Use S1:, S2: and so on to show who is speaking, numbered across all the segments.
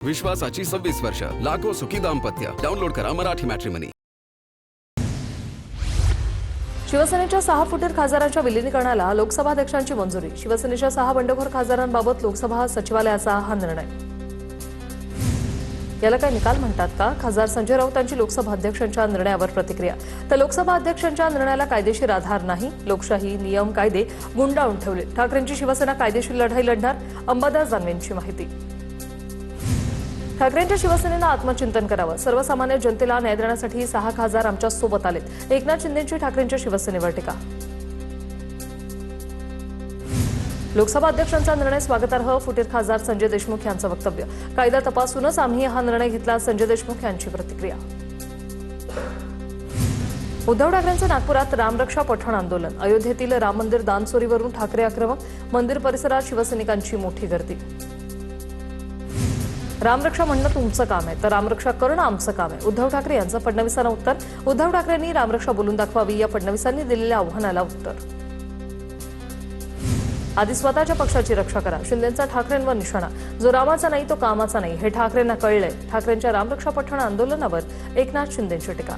S1: विश्वासाची 26 वर्ष, लाखो सुखी दाम्पत्य. डाउनलोड करा मराठी मॅट्रिमनी.
S2: शिवसेनेच्या 6 फुटीर खासदारांच्या विलीनीकरणाला लोकसभा अध्यक्षांची मंजुरी. शिवसेनेच्या 6 बंडखोर खासदारांबाबत लोकसभा सचिवालयाचा हा निर्णय. याला काय निकाल म्हणतात का? खासदार संजय राऊतांची लोकसभा अध्यक्षांच्या निर्णयावर प्रतिक्रिया. तर लोकसभा अध्यक्षांच्या निर्णयाला कायदेशीर आधार नाही, लोकशाही नियम कायदे गुंडाळून ठेवले. ठाकरेंची शिवसेना कायदेशीर लढाई लढणार, अंबादास दानवेंची माहिती. ठाकरेंच्या शिवसेनेनं आत्मचिंतन करावं. सर्वसामान्य जनतेला न्याय देण्यासाठी 6 खासदार आमच्या सोबत आलेत. एकनाथ शिंदेंची ठाकरेंच्या शिवसेनेवर टीका. लोकसभा अध्यक्षांचा निर्णय स्वागतार्ह. फुटीर खासदार संजय देशमुख यांचं वक्तव्य. कायदा तपासूनच आम्ही हा निर्णय घेतला. संजय देशमुख यांची प्रतिक्रिया. उद्धव ठाकरेंचं नागपुरात रामरक्षा पठण आंदोलन. अयोध्येतील राम मंदिर दानचोरीवरून ठाकरे आक्रमक. मंदिर परिसरात शिवसैनिकांची मोठी गर्दी. रामरक्षा म्हणणं तुमचं काम आहे, तर रामरक्षा करणं आमचं काम आहे. उद्धव ठाकरे यांचं फडणवीसांना उत्तर. उद्धव ठाकरेंनी रामरक्षा बोलून दाखवावी, या फडणवीसांनी दिलेल्या आव्हानाला उत्तर. आधी स्वतःच्या पक्षाची रक्षा करा. शिंदेंचा ठाकरेंवर निशाणा. जो रामाचा नाही तो कामाचा नाही, हे ठाकरेंना कळलंय. ठाकरेंच्या रामरक्षा पठण आंदोलनावर एकनाथ शिंदेंची टीका.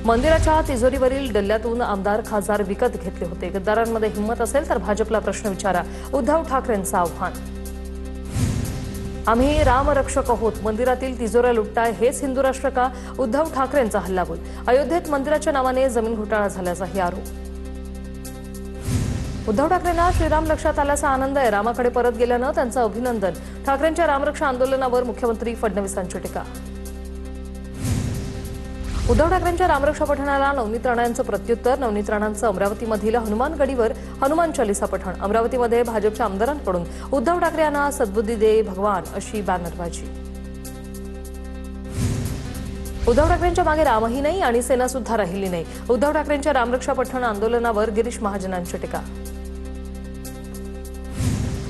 S2: मंदिराच्या तिजोरीवरील डल्ल्यातून आमदार खासदार विकत घेतले होते. गद्दारांमध्ये हिंमत असेल तर भाजपला प्रश्न विचारा. उद्धव ठाकरेंचं आव्हान. आम्ही रामरक्षक आहोत, मंदिरातील तिजोऱ्या लुटताय, हेच हिंदू राष्ट्र का? उद्धव ठाकरेंचा हल्लाबोल. अयोध्येत मंदिराच्या नावाने जमीन घोटाळा झाल्याचाही आरोप. उद्धव ठाकरेंना श्रीराम लक्षात आल्याचा आनंद आहे. रामाकडे परत गेल्यानं त्यांचं अभिनंदन. ठाकरेंच्या रामरक्षा आंदोलनावर मुख्यमंत्री फडणवीसांची टीका. उद्धव ठाकरेंच्या रामरक्षा पठणाला नवनीत राणांचं प्रत्युत्तर. नवनीत राणांचं अमरावतीमधील हनुमान गडीवर हनुमान चालीसा पठण. अमरावतीमध्ये भाजपच्या आमदारांकडून उद्धव ठाकरे यांना सद्बुद्धी दे भगवान अशी बॅनरबाजी. उद्धव ठाकरेंच्या मागे रामही नाही आणि सेना सुद्धा राहिली नाही. उद्धव ठाकरेंच्या रामरक्षा पठण आंदोलनावर गिरीश महाजनांची टीका.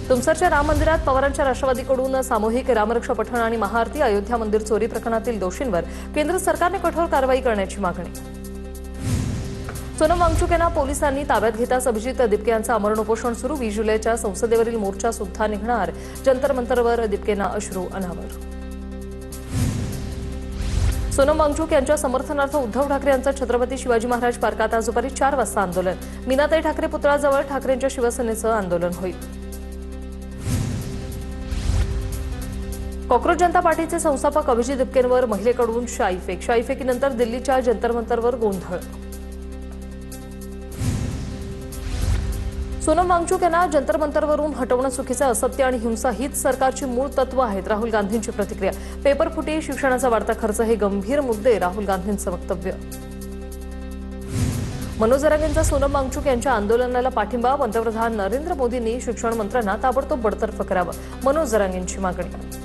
S2: तुमसरच्या राम मंदिरात पवारांच्या राष्ट्रवादीकडून सामूहिक रामरक्षा पठण आणि महाआरती. अयोध्या मंदिर चोरी प्रकरणातील दोषींवर केंद्र सरकारने कठोर कारवाई करण्याची मागणी. सोनम वांगचुक यांना पोलिसांनी ताब्यात घेताच अभिजित दिपके यांचं आमरण उपोषण सुरू. 20 जुलैच्या संसदेवरील मोर्चा सुद्धा निघणार. जंतर मंतरवर दिपकेंना अश्रू अनावर. सोनम वांगचुक यांच्या समर्थनार्थ उद्धव ठाकरे यांचं छत्रपती शिवाजी महाराज पार्कात आज दुपारी 4 वाजता आंदोलन. मीनाताई ठाकरे पुतळ्याजवळ ठाकरेंच्या शिवसेनेचं आंदोलन होईल. कॉक्रोच जनता पार्टीचे संस्थापक अभिजित दिपकेंवर महिलेकडून शाईफेक. शाईफेकीनंतर दिल्लीच्या जंतर मंतरवर गोंधळ. सोनम वांगचुक यांना जंतर मंतरवरून हटवणं चुकीचं. असत्य आणि हिंसा हीच सरकारची मूळ तत्व आहेत. राहुल गांधींची प्रतिक्रिया. पेपरफुटी, शिक्षणाचा वाढता खर्च हे गंभीर मुद्दे. राहुल गांधींचं वक्तव्य. मनोज जरांगेंचा सोनम वांगचुक यांच्या आंदोलनाला पाठिंबा. पंतप्रधान नरेंद्र मोदींनी शिक्षण मंत्र्यांना ताबडतोब बडतर्फ करावं. मनोज जरांगेंची मागणी.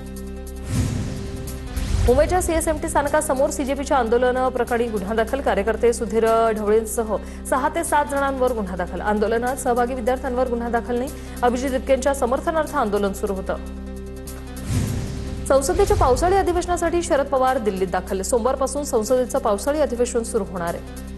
S2: मुंबईच्या सीएसएमटी स्थानकासमोर सीजेपीच्या आंदोलन प्रकरणी गुन्हा दाखल. कार्यकर्ते सुधीर ढवळेंसह 6 ते 7 जणांवर गुन्हा दाखल. आंदोलनात सहभागी विद्यार्थ्यांवर गुन्हा दाखल नाही. अभिजित दिपकेंच्या समर्थनार्थ आंदोलन सुरू होतं. संसदेच्या पावसाळी अधिवेशनासाठी शरद पवार दिल्लीत दाखल. सोमवारपासून संसदेचं पावसाळी अधिवेशन सुरू होणार आहे.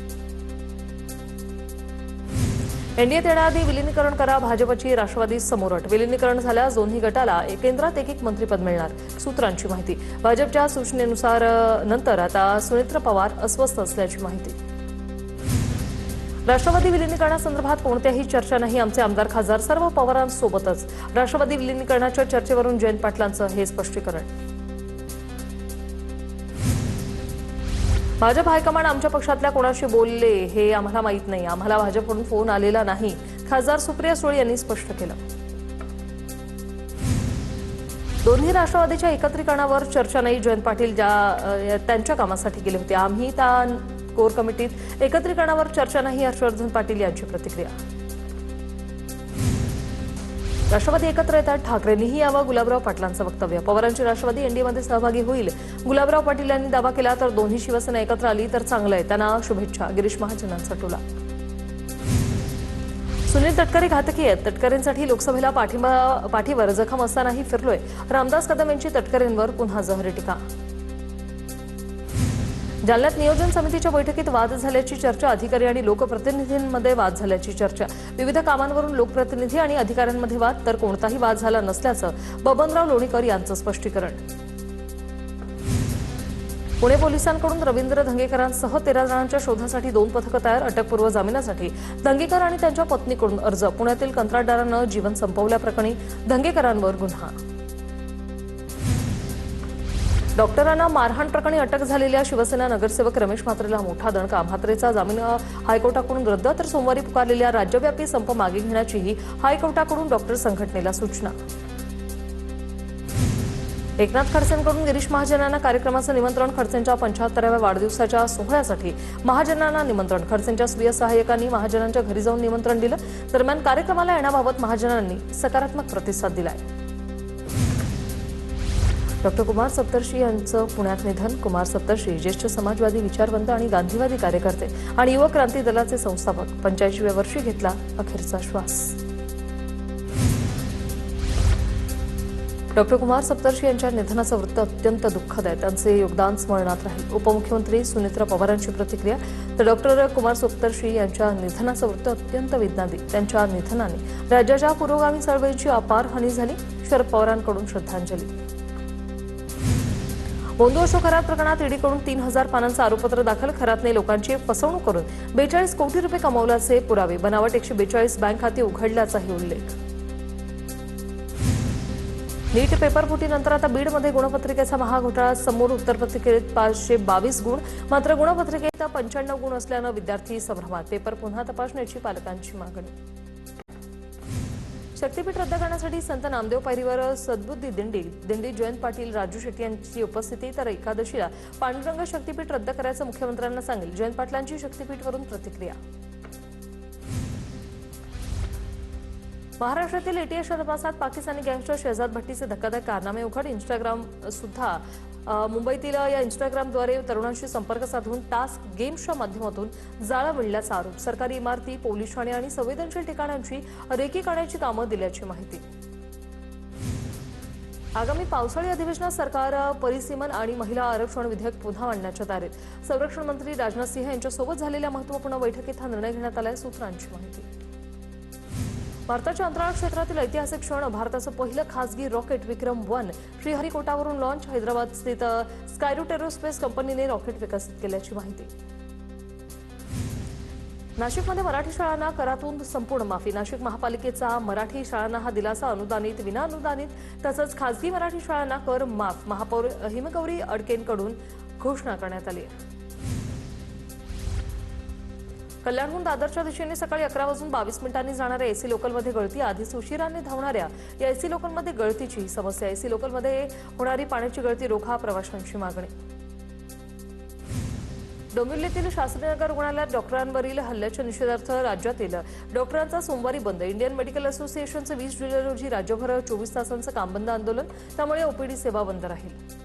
S2: एनडीएत येण्याआधी विलीनीकरण करा. भाजपची राष्ट्रवादी समोरट. विलीनीकरण झाल्यास दोन्ही गटाला केंद्रात एक मंत्रिपद मिळणार. सूत्रांची माहिती. भाजपच्या सूचनेनुसार नंतर आता सुनेत्र पवार अस्वस्थ असल्याची माहिती. राष्ट्रवादी विलीनीकरणासंदर्भात कोणत्याही चर्चा नाही. आमचे आमदार खासदार सर्व पवारांसोबतच. राष्ट्रवादी विलीनीकरणाच्या चर्चेवरून जयंत पाटलांचं हे स्पष्टीकरण. भाजप हायकमांड आमच्या पक्षातल्या कोणाशी बोलले हे आम्हाला माहीत नाही. आम्हाला भाजपकडून फोन आलेला नाही. खासदार सुप्रिया सुळे यांनी स्पष्ट केलं. दोन्ही राष्ट्रवादीच्या एकत्रीकरणावर चर्चा नाही. जयंत पाटील त्यांच्या कामासाठी गेले होते. आम्ही त्या कोर कमिटीत एकत्रीकरणावर चर्चा नाही. हर्षवर्धन पाटील यांची प्रतिक्रिया. राष्ट्रवादी एकत्र येतात. ठाकरेंनीही यावं. गुलाबराव पाटलांचं वक्तव्य. पवारांची राष्ट्रवादी एनडीएमध्ये सहभागी होईल. गुलाबराव पाटील यांनी दावा केला. तर दोन्ही शिवसेना एकत्र आली तर चांगलं आहे. त्यांना शुभेच्छा. गिरीश महाजनांचा टोला. सुनील तटकरे घातकी आहेत. तटकरेंसाठी लोकसभेला पाठीवर जखम असतानाही फिरलोय. रामदास कदम यांची तटकरेंवर पुन्हा जहरी टीका. जालन्यात नियोजन समितीच्या बैठकीत वाद झाल्याची चर्चा, अधिकारी आणि लोकप्रतिनिधींमध्ये वाद झाल्याची चर्चा, विविध कामांवरून लोकप्रतिनिधी आणि अधिकाऱ्यांमध्ये वाद, तर कोणताही वाद झाला नसल्याचं बबनराव लोणीकर यांचं स्पष्टीकरण. पुणे पोलिसांकडून रवींद्र धंगेकरांसह 13 जणांच्या शोधासाठी 2 पथकं तयार, अटकपूर्व जामिनासाठी धंगेकर आणि त्यांच्या पत्नीकडून अर्ज, पुण्यातील कंत्राटदारानं जीवन संपवल्याप्रकरणी धंगेकरांवर गुन्हा. डॉक्टरांना मारहाण प्रकरणी अटक झालेल्या शिवसेना नगरसेवक रमेश म्हात्रेला मोठा दणका, म्हात्रेचा जामीन हायकोर्टाकडून रद्द, तर सोमवारी पुकारलेल्या राज्यव्यापी संप मागे घेण्याचीही हायकोर्टाकडून डॉक्टर संघटनेला सूचना. एकनाथ खडसेंकडून गिरीश महाजनांना कार्यक्रमाचं निमंत्रण, खडसेंच्या 75व्या वाढदिवसाच्या सोहळ्यासाठी महाजनांना निमंत्रण, खडसेंच्या स्वीय सहाय्यकांनी महाजनांच्या घरी जाऊन निमंत्रण दिलं. दरम्यान कार्यक्रमाला येण्याबाबत महाजनांनी सकारात्मक प्रतिसाद दिलाय. डॉक्टर कुमार सप्तर्षी यांचं पुण्यात निधन. कुमार सप्तर्षी ज्येष्ठ समाजवादी, विचारवंत आणि गांधीवादी कार्यकर्ते आणि युवक क्रांती दलाचे संस्थापक. 85व्या वर्षी घेतला अखेरचा श्वास. डॉक्टर कुमार सप्तर्षी यांच्या निधनाचं वृत्त अत्यंत दुःखद आहे. त्यांचे योगदान स्मरणात राहील. उपमुख्यमंत्री सुनेत्रा पवारांची प्रतिक्रिया. तर डॉक्टर कुमार सप्तर्षी यांच्या निधनाचं वृत्त अत्यंत वेदनादी. त्यांच्या निधनाने राज्याच्या पुरोगामी चळवळीची अपार हानी झाली. शरद पवारांकडून श्रद्धांजली. बोंधू अशोक खरात प्रकरणात ईडीकडून 3000 पानांचं आरोपपत्र दाखल. खरातने लोकांची फसवणूक करून 42 कोटी रुपये कमावल्याचे पुरावे. बनावट 142 बँक खाती उघडल्याचाही उल्लेख. नीट पेपर फुटीनंतर आता बीडमध्ये गुणपत्रिकेचा महाघोटाळा समोर. उत्तरपत्रिकेत 522 गुण, मात्र गुणपत्रिकेत 95 गुण असल्यानं विद्यार्थी संभ्रमात. पेपर पुन्हा तपासण्याची पालकांची मागणी. शक्तीपीठ रद्द करण्यासाठी संत नामदेव पायरीवर सद्बुद्धी दिंडी जयंत पाटील, राजू शेट्टी यांची उपस्थिती. तर एकादशीला पांडुरंग शक्तीपीठ रद्द करायचं मुख्यमंत्र्यांना सांगेल. जयंत पाटलांची शक्तीपीठवरून प्रतिक्रिया. महाराष्ट्रातील एटीएस तपासात पाकिस्तानी गँगस्टर शहजाद भट्टीचे धक्कादायक कारनामे उघड. इंस्टाग्राम सुद्धा मुंबईतील या इंस्टाग्रामद्वारे तरुणांशी संपर्क साधून टास्क गेम्सच्या माध्यमातून जाळं विणल्याचा आरोप. सरकारी इमारती, पोलीस ठाणे आणि संवेदनशील ठिकाणांची रेकी करण्याची कामं दिल्याची माहिती. आगामी पावसाळी अधिवेशनात सरकार परिसीमन आणि महिला आरक्षण विधेयक पुन्हा मांडण्याच्या तयारीत. संरक्षण मंत्री राजनाथ सिंह यांच्यासोबत झालेल्या महत्त्वपूर्ण बैठकीत हा निर्णय घेण्यात आलाय. सूत्रांची माहिती. भारताच्या अंतराळ क्षेत्रातील ऐतिहासिक क्षण. भारताचं पहिलं खासगी रॉकेट विक्रम-1 श्रीहरिकोटावरून लॉन्च. हैदराबाद स्थित स्कायरूट एरोस्पेस कंपनीने रॉकेट विकसित केल्याची माहिती. नाशिकमध्ये मराठी शाळांना करातून संपूर्ण माफी. नाशिक महापालिकेचा मराठी शाळांना हा दिलासा. अनुदानित, विनाअनुदानित तसंच खासगी मराठी शाळांना कर माफ. महापौर हिमगौरी अडकेंकडून घोषणा करण्यात आली. कल्याणहून दादरच्या दिशेने सकाळी 11:22 जाणाऱ्या एसी लोकलमध्ये गळती. आधीच उशिराने धावणाऱ्या या एसी लोकलमध्ये गळतीची समस्या. एसी लोकलमध्ये होणारी पाण्याची गळती रोखा, प्रवाशांची मागणी. डोंबिवलीतील शास्त्रीनगर रुग्णालयात डॉक्टरांवरील हल्ल्याच्या निषेधार्थ राज्यातील डॉक्टरांचा सोमवारी बंद. इंडियन मेडिकल असोसिएशनचं 20 जुलै रोजी राज्यभर 24 तासांचं काम बंद आंदोलन. त्यामुळे ओपीडी सेवा बंद राहील.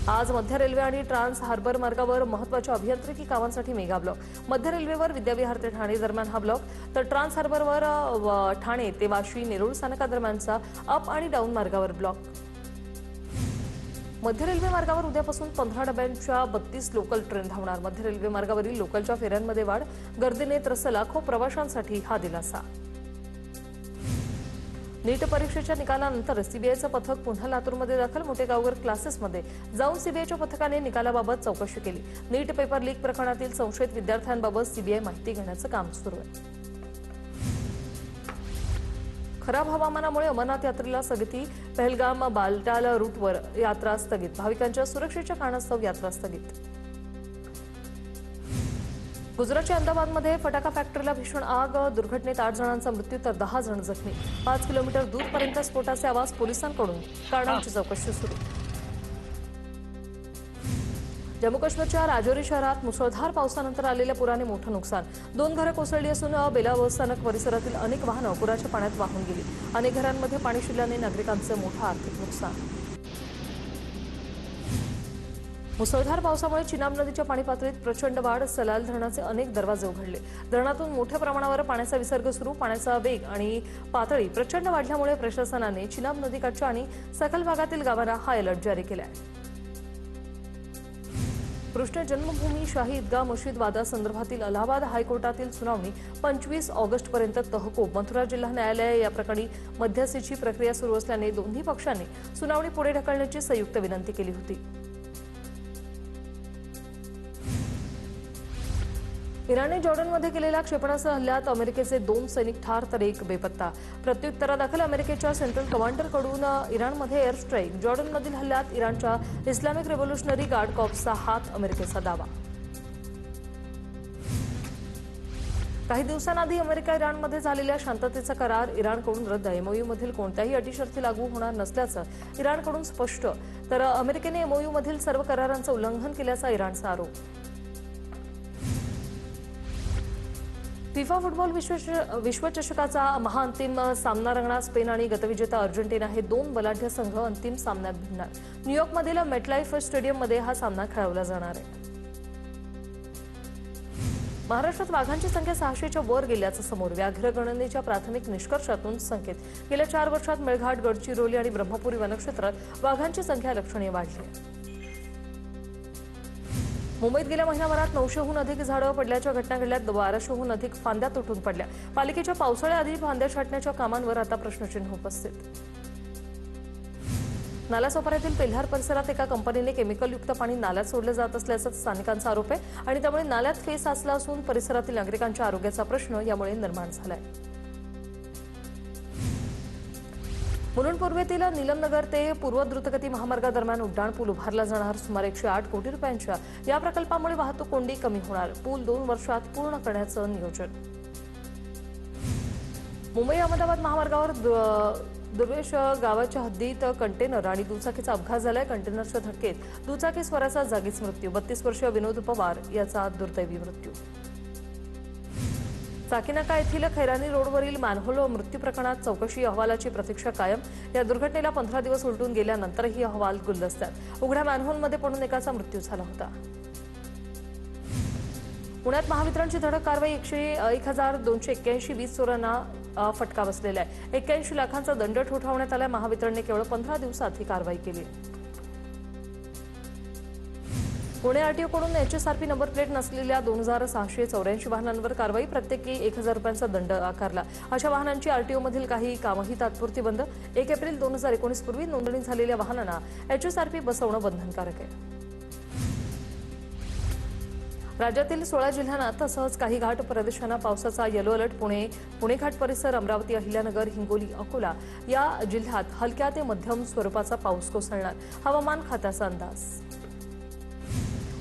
S2: आज मध्य रेल्वे आणि ट्रान्स हार्बर मार्गावर महत्त्वाच्या अभियांत्रिकी कामांसाठी मेगा ब्लॉक. मध्य रेल्वेवर विद्याविहार ते ठाणे दरम्यान हा ब्लॉक, तर ट्रान्स हार्बरवर ठाणे ते वाशी नेरूळ स्थानकादरम्यानचा अप आणि डाऊन मार्गावर ब्लॉक. मध्य रेल्वे मार्गावर उद्यापासून 15 डब्यांच्या 32 लोकल ट्रेन धावणार. मध्य रेल्वे मार्गावरील लोकलच्या फेऱ्यांमध्ये वाढ. गर्दीने त्रस्त लाखो प्रवाशांसाठी हा दिलासा. नीट परीक्षेच्या निकालानंतर सीबीआयचं पथक पुन्हा लातूरमध्ये दाखल. मोठेगावकर क्लासेसमध्ये जाऊन सीबीआयच्या पथकाने निकालाबाबत चौकशी केली. नीट पेपर लीक प्रकरणातील संशयित विद्यार्थ्यांबाबत सीबीआय माहिती घेण्याचं काम सुरू आहे. खराब हवामानामुळे अमरनाथ यात्रेला स्थगिती. पहलगाम बालटाल रूटवर यात्रा स्थगित. भाविकांच्या सुरक्षेच्या कारणास्तव यात्रा स्थगित. गुजरातच्या अहमदाबादमध्ये फटाका फॅक्टरीला भीषण आग. दुर्घटनेत 8 जणांचा मृत्यू तर 10 जण जखमी. 5 किलोमीटर दूरपर्यंत स्फोटाचे आवाज. पोलिसांकडून कारणांची चौकशी सुरू. जम्मू काश्मीरच्या राजौरी शहरात मुसळधार पावसानंतर आलेल्या पुराने मोठं नुकसान. 2 घरं कोसळली असून बेला बस स्थानक परिसरातील अनेक वाहनं पुराच्या पाण्यात वाहून गेली. अनेक घरांमध्ये पाणी शिरल्याने नागरिकांचं मोठं आर्थिक नुकसान. मुसळधार पावसामुळे चिनाब नदीच्या पाणी पातळीत प्रचंड वाढ. सलाल धरणाचे अनेक दरवाजे उघडले. धरणातून मोठ्या प्रमाणावर पाण्याचा विसर्ग सुरू. पाण्याचा वेग आणि पातळी प्रचंड वाढल्यामुळे प्रशासनाने चिनाब नदीकाठच्या आणि सखल भागातील गावांना हाय अलर्ट जारी केला आहे. कृष्ण जन्मभूमी शाही ईदगाह मशीद वादासंदर्भातील अलाहाबाद हायकोर्टातील सुनावणी 25 ऑगस्टपर्यंत तहकूब. मथुरा जिल्हा न्यायालय या प्रकरणी मध्यस्थीची प्रक्रिया सुरू असल्याने दोन्ही पक्षांनी सुनावणी पुढे ढकलण्याची संयुक्त विनंती केली होती. इराणने जॉर्डनमध्ये केलेल्या क्षेपणास्त्र हल्ल्यात अमेरिकेचे 2 सैनिक ठार तर 1 बेपत्ता. प्रत्युत्तरादाखल अमेरिकेच्या सेंट्रल कमांडरकडून इराणमध्ये एअर स्ट्राईक. जॉर्डनमधील हल्ल्यात इराणच्या इस्लामिक रिव्होल्युशनरी गार्ड कॉर्प्सचा हात, अमेरिकेचा दावा. काही दिवसांआधी अमेरिका इराणमध्ये झालेल्या शांततेचा करार इराणकडून रद्द. एमओयूमधील कोणत्याही अटी शर्ती लागू होणार नसल्याचं इराणकडून स्पष्ट. तर अमेरिकेने एमओयूमधील सर्व करारांचं उल्लंघन केल्याचा इराणचा आरोप. फिफा फुटबॉल विश्वचषकाचा महाअंतिम सामना रंगणार. स्पेन आणि गतविजेता अर्जेंटिना हे 2 बलाढ्य संघ अंतिम सामन्यात भिडणार. न्यूयॉर्कमधील मेटलाईफ स्टेडियममध्ये हा सामना खेळवला जाणार आहे. महाराष्ट्रात वाघांची संख्या 600च्या वर गेल्याचं समोर. व्याघ्र गणनेच्या प्राथमिक निष्कर्षातून संकेत. गेल्या 4 वर्षात मेळघाट, गडचिरोली आणि ब्रह्मपुरी वनक्षेत्रात वाघांची संख्या लक्षणीय वाढली आहे. मुंबईत गेल्या महिनाभरात 900हून अधिक झाडं पडल्याच्या घटना घडल्यात. 1200हून अधिक फांद्या तुटून पडल्या. पालिकेच्या पावसाळ्याआधी फांद्या छाटण्याच्या कामांवर आता प्रश्नचिन्ह उपस्थित. नालासोपाऱ्यातील पेल्हार परिसरात एका कंपनीने केमिकलयुक्त पाणी नाल्यात सोडलं जात असल्याचा स्थानिकांचा आरोप आहे आणि त्यामुळे नाल्यात फेस साचला असून परिसरातील नागरिकांच्या आरोग्याचा प्रश्न यामुळे निर्माण झालाय. मुलुंड पूर्वेतील नीलमनगर ते पूर्व द्रुतगती महामार्गादरम्यान उड्डाण पूल उभारला जाणार. सुमारे 108 कोटी रुपयांच्या या प्रकल्पामुळे वाहतूक कोंडी कमी होणार. पूल 2 वर्षात पूर्ण करण्याचं नियोजन. मुंबई अहमदाबाद महामार्गावर दुर्वेश गावाच्या हद्दीत कंटेनर आणि दुचाकीचा अपघात झालाय. कंटेनरच्या धडकेत दुचाकी स्वाराचा जागीच मृत्यू. 32 वर्षीय विनोद पवार याचा दुर्दैवी मृत्यू. चाकीनाका येथील खैरानी रोडवरील मॅनहोल मृत्यू प्रकरणात चौकशी अहवालाची प्रतीक्षा कायम. या दुर्घटनेला 15 दिवस उलटून गेल्यानंतरही अहवाल गुलदस्त्यात. उघड्या मॅनहोलमध्ये पडून एकाचा मृत्यू झाला होता. पुण्यात महावितरणची धडक कारवाई. 1281 वीज चोरांना फटका बसलेला आहे. 81 लाखांचा दंड ठोठावण्यात आला. महावितरणने केवळ 15 दिवसात ही कारवाई केली. पुणे आरटीओकडून एचएसआरपी नंबर प्लेट नसलेल्या 2684 वाहनांवर कारवाई. प्रत्येकी 1000 रुपयांचा दंड आकारला. अशा वाहनांची आरटीओमधील काही कामही तात्पुरती बंद. 1 एप्रिल 2019 पूर्वी नोंदणी झालेल्या वाहनांना एचएसआरपी बसवणं बंधनकारक आहे. राज्यातील 16 जिल्ह्यांना तसंच काही घाट प्रदेशांना पावसाचा येलो अलर्ट. पुणे घाट परिसर, अमरावती, अहिल्यानगर, हिंगोली, अकोला या जिल्ह्यात हलक्या ते मध्यम स्वरूपाचा पाऊस कोसळणार. हवामान खात्याचा अंदाज.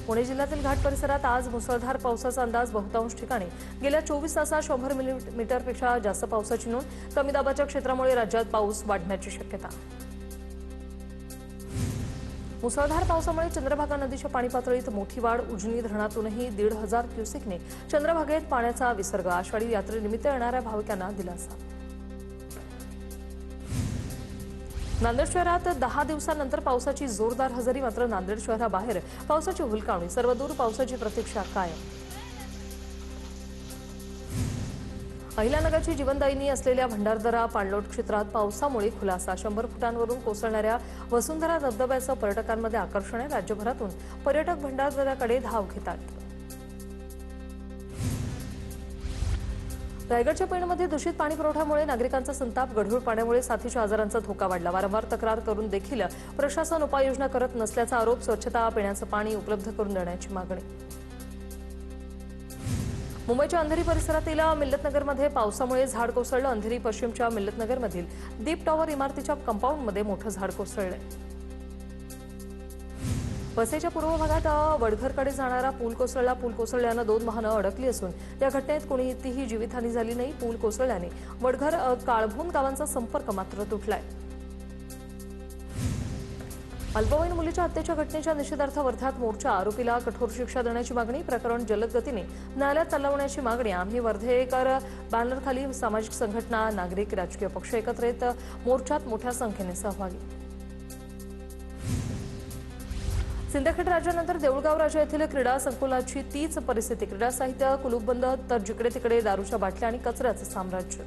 S2: पुणे जिल्ह्यातील घाट परिसरात आज मुसळधार पावसाचा अंदाज. बहुतांश ठिकाणी गेल्या 24 तासात 100 मिलीमीटरपेक्षा जास्त पावसाची नोंद. कमी दाबाच्या क्षेत्रामुळे राज्यात पाऊस वाढण्याची शक्यता. मुसळधार पावसामुळे चंद्रभागा नदीच्या पाणी पातळीत मोठी वाढ. उजनी धरणातूनही 1,500 क्युसेकने चंद्रभागेत पाण्याचा विसर्ग. आषाढी यात्रेनिमित्त येणाऱ्या भाविकांना दिलासा. नांदेड शहरात 10 दिवसांनंतर पावसाची जोरदार हजेरी. मात्र नांदेड शहराबाहेर पावसाची हुलकावणी. सर्वदूर पावसाची प्रतीक्षा कायम. अहिल्यानगरची जीवनदायिनी असलेल्या भंडारदरा पाणलोट क्षेत्रात पावसामुळे खुलासा. 100 फुटांवरून कोसळणाऱ्या वसुंधरा धबधब्याचं पर्यटकांमध्ये आकर्षण आहे. राज्यभरातून पर्यटक भंडारदऱ्याकडे धाव घेतात. रायगडच्या पेणमध्ये दूषित पाणी पुरवठ्यामुळे नागरिकांचा संताप. गढूळ पाण्यामुळे साथीच्या आजारांचा धोका वाढला. वारंवार तक्रार करून देखील प्रशासन उपाययोजना करत नसल्याचा आरोप. स्वच्छता, पिण्याचं पाणी उपलब्ध करून देण्याची मागणी. मुंबईच्या अंधेरी परिसरातील मिल्लतनगरमध्ये पावसामुळे झाड कोसळलं. अंधेरी पश्चिमच्या मिल्लतनगरमधील दीप टॉवर इमारतीच्या कंपाऊंडमध्ये मोठं झाड कोसळलंय. वसईच्या पूर्व भागात वडघरकडे जाणारा पूल कोसळला. पूल कोसळल्यानं 2 वाहनं अडकली असून या घटनेत कोणतीही जीवितहानी झाली नाही. पूल कोसळल्याने वडघर काळभोन गावांचा संपर्क मात्र तुटलाय. अल्पवयीन मुलीच्या हत्येच्या घटनेच्या निषेधार्थ वर्ध्यात मोर्चा. आरोपीला कठोर शिक्षा देण्याची मागणी. प्रकरण जलद गतीने न्यायालयात चालवण्याची मागणी. आम्ही वर्धेकर बॅनरखाली सामाजिक संघटना, नागरिक, राजकीय पक्ष एकत्र येत मोर्चात मोठ्या संख्येने सहभागी. सिंदखेड राज्यानंतर देऊळगाव राजा येथील क्रीडा संकुलाची तीच परिस्थिती. क्रीडा साहित्य कुलूपबंद तर जिकडे तिकडे दारूच्या बाटल्या आणि कचऱ्याचं साम्राज्य.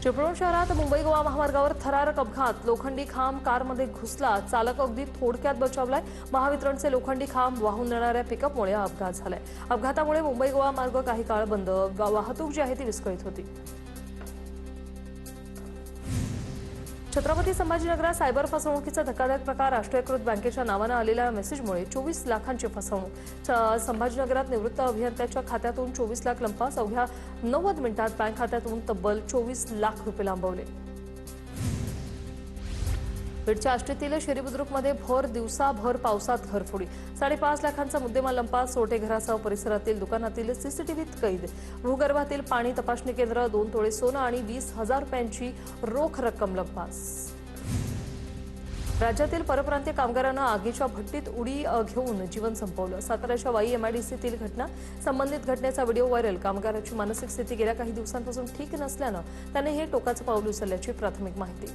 S2: चिपळूण शहरात मुंबई गोवा महामार्गावर थरारक अपघात. लोखंडी खांब कारमध्ये घुसला. चालक अगदी थोडक्यात बचावलाय. महावितरणचे लोखंडी खांब वाहून नेणाऱ्या पिकअपमुळे हा अपघात झालाय. अपघातामुळे मुंबई गोवा मार्ग काही काळ बंद. वाहतूक जी आहे ती विस्कळीत होती. छत्रपती संभाजीनगरात सायबर फसवणुकीचा धक्कादायक प्रकार. राष्ट्रीयकृत बँकेच्या नावानं आलेल्या मेसेजमुळे 24 लाखांची फसवणूक. संभाजीनगरात निवृत्त अभियंत्याच्या खात्यातून 24 लाख लंपास. अवघ्या 90 मिनिटात बँक खात्यातून तब्बल 24 लाख रुपये लांबवले. बीडच्या आष्टीतील शेरी बुद्रुकमध्ये भर दिवसाभर पावसात घरफोडी. 5.5 लाखांचा मुद्देमाल लंपास. सोटे घरासह परिसरातील दुकानातील सीसीटीव्हीत कैद. भूगर्भातील पाणी तपासणी केंद्र. 2 तोळे सोनं आणि 20,000 रुपयांची रोख रक्कम लंपास. राज्यातील परप्रांतीय कामगारांना आगीच्या भट्टीत उडी घेऊन जीवन संपवलं. साताऱ्याच्या वाई एमआयडीसीतील घटना. संबंधित घटनेचा व्हिडिओ व्हायरल. कामगाराची मानसिक स्थिती गेल्या काही दिवसांपासून ठीक नसल्यानं त्याने हे टोकाचं पाऊल उचलल्याची प्राथमिक माहिती.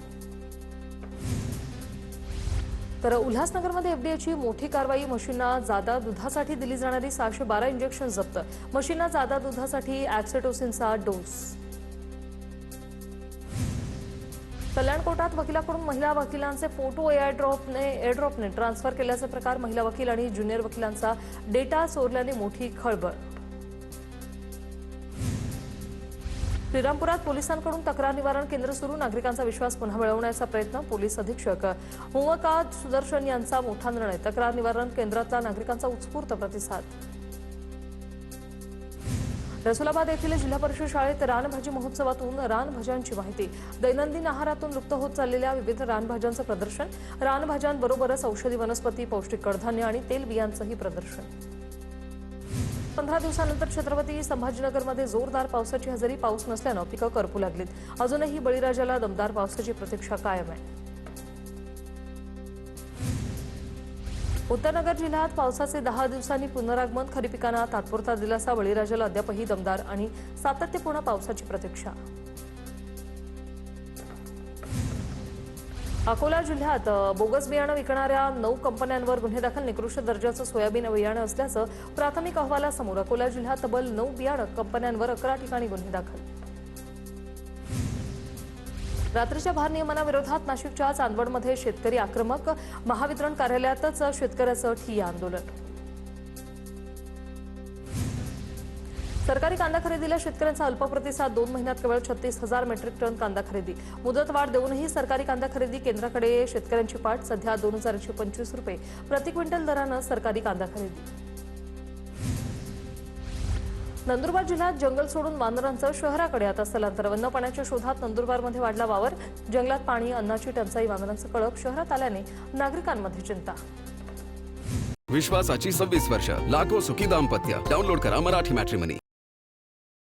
S2: तर उल्हासनगरमध्ये एफडीएची मोठी कारवाई. म्हशींना जादा दुधासाठी दिली जाणारी 612 इंजेक्शन जप्त. म्हशींना जादा दुधासाठी ॲक्सेटोसिनचा डोस. कल्याण कोर्टात वकिलाकडून महिला वकिलांचे फोटो एअरड्रॉपने ट्रान्सफर केल्याचा प्रकार. महिला वकील आणि ज्युनियर वकिलांचा डेटा चोरल्याने मोठी खळबळ. श्रीरामपुरात पोलिसांकडून तक्रार निवारण केंद्र सुरू. नागरिकांचा विश्वास पुन्हा मिळवण्याचा प्रयत्न. पोलीस अधीक्षक उमाकांत सुदर्शन यांचा मोठा निर्णय. तक्रार निवारण केंद्रातला नागरिकांचा उत्स्फूर्त प्रतिसाद. रसुलाबाद येथील जिल्हा परिषद शाळेत रानभाजी महोत्सवातून रानभाज्यांची माहिती. दैनंदिन आहारातून लुप्त होत चाललेल्या विविध रानभाज्यांचं प्रदर्शन. रानभाज्यांबरोबरच औषधी वनस्पती, पौष्टिक कडधान्य आणि तेलबियांचंही प्रदर्शन. 15 दिवसानंतर छत्रपती संभाजीनगरमध्ये जोरदार पावसाची हजेरी. पाऊस नसल्यानं पिकं करपू लागलीत. अजूनही बळीराजाला दमदार पावसाची प्रतीक्षा कायम आहे. उत्तरनगर जिल्ह्यात पावसाचे 10 दिवसांनी पुनरागमन. खरीप पिकांना तात्पुरता दिलासा. बळीराजाला अद्यापही दमदार आणि सातत्यपूर्ण पावसाची प्रतीक्षा. अकोला जिल्ह्यात बोगस बियाणं विकणाऱ्या 9 कंपन्यांवर गुन्हे दाखल. निकृष्ट दर्जाचं सोयाबीन बियाणं असल्याचं प्राथमिक अहवालासमोर. अकोला जिल्ह्यात तब्बल 9 बियाणं कंपन्यांवर 11 ठिकाणी गुन्हे दाखल. रात्रीच्या भारनियमनाविरोधात नाशिकच्या चांदवडमध्ये शेतकरी आक्रमक. महावितरण कार्यालयातच शेतकऱ्याचं ठिय्या आंदोलन. सरकारी कांदा खरेदीला शेतकऱ्यांचा अल्प प्रतिसाद. 2 महिन्यात केवळ 36,000 मेट्रिक टन कांदा खरेदी. मुदतवाढ देऊनही सरकारी कांदा खरेदी. केंद्राकडे शेतकऱ्यांची पाठ. सध्या 2,125 रुपये प्रति क्विंटल दरानं सरकारी कांदा खरेदी. नंदुरबार जिल्ह्यात जंगल सोडून वानरांचं शहराकडे आता स्थलांतर. वन्य पाण्याच्या शोधात नंदुरबारमध्ये वाढला वावर. जंगलात पाणी, अन्नाची टंचाई, वानरांचं कळप. शहरात आल्याने नागरिकांमध्ये चिंता.
S1: विश्वासाची 26 वर्ष. लाखो सुखी दाम्पत्य. डाउनलोड करा मराठी मॅट्रिमनी.